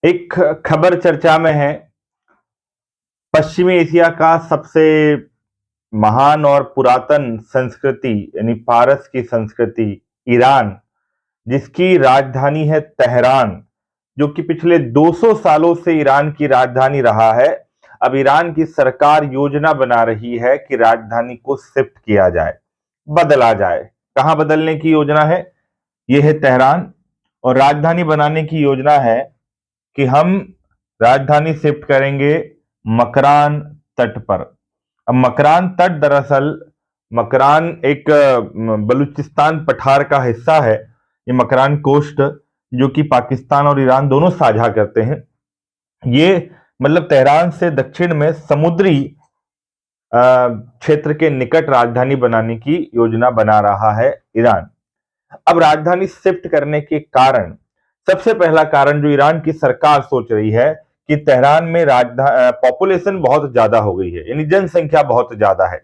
एक खबर चर्चा में है। पश्चिमी एशिया का सबसे महान और पुरातन संस्कृति यानी पारस की संस्कृति ईरान, जिसकी राजधानी है तेहरान, जो कि पिछले 200 सालों से ईरान की राजधानी रहा है। अब ईरान की सरकार योजना बना रही है कि राजधानी को शिफ्ट किया जाए, बदला जाए। कहां बदलने की योजना है? यह है तेहरान। और राजधानी बनाने की योजना है कि हम राजधानी शिफ्ट करेंगे मकरान तट पर। अब मकरान तट दरअसल मकरान एक बलूचिस्तान पठार का हिस्सा है। ये मकरान कोस्ट जो कि पाकिस्तान और ईरान दोनों साझा करते हैं। ये मतलब तेहरान से दक्षिण में समुद्री क्षेत्र के निकट राजधानी बनाने की योजना बना रहा है ईरान। अब राजधानी शिफ्ट करने के कारण, सबसे पहला कारण जो ईरान की सरकार सोच रही है कि तेहरान में पॉपुलेशन बहुत ज्यादा हो गई है, यानी जनसंख्या बहुत ज्यादा है,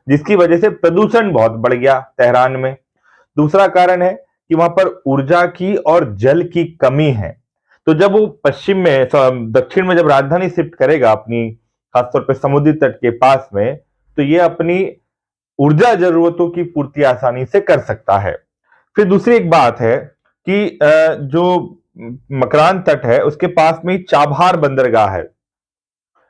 जिसकी वजह से प्रदूषण बहुत बढ़ गया तेहरान में। दूसरा कारण है कि वहां पर ऊर्जा की और जल की कमी है। तो जब वो दक्षिण में जब राजधानी शिफ्ट करेगा अपनी, खासतौर पर समुद्री तट के पास में, तो ये अपनी ऊर्जा जरूरतों की पूर्ति आसानी से कर सकता है। फिर दूसरी एक बात है कि जो मकरान तट है उसके पास में चाबहार बंदरगाह है,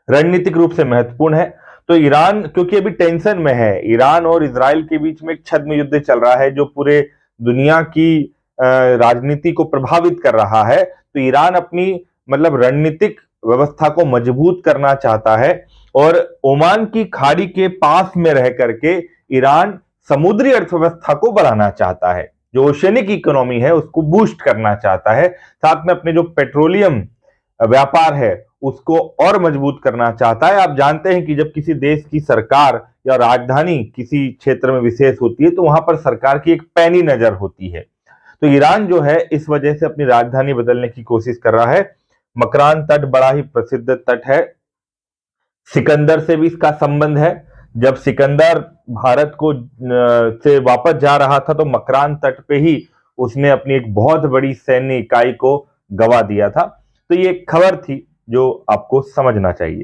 रणनीतिक रूप से महत्वपूर्ण है। तो ईरान क्योंकि अभी टेंशन में है, ईरान और इजराइल के बीच में एक छद्म युद्ध चल रहा है जो पूरे दुनिया की राजनीति को प्रभावित कर रहा है। तो ईरान अपनी मतलब रणनीतिक व्यवस्था को मजबूत करना चाहता है और ओमान की खाड़ी के पास में रह करके ईरान समुद्री अर्थव्यवस्था को बढ़ाना चाहता है, जो ओशियनिक इकोनॉमी है उसको बूस्ट करना चाहता है। साथ में अपने जो पेट्रोलियम व्यापार है उसको और मजबूत करना चाहता है। आप जानते हैं कि जब किसी देश की सरकार या राजधानी किसी क्षेत्र में विशेष होती है तो वहां पर सरकार की एक पैनी नजर होती है। तो ईरान जो है इस वजह से अपनी राजधानी बदलने की कोशिश कर रहा है। मकरान तट बड़ा ही प्रसिद्ध तट है, सिकंदर से भी इसका संबंध है। जब सिकंदर भारत को से वापस जा रहा था तो मकरान तट पे ही उसने अपनी एक बहुत बड़ी सैन्य इकाई को गवा दिया था। तो ये एक खबर थी जो आपको समझना चाहिए।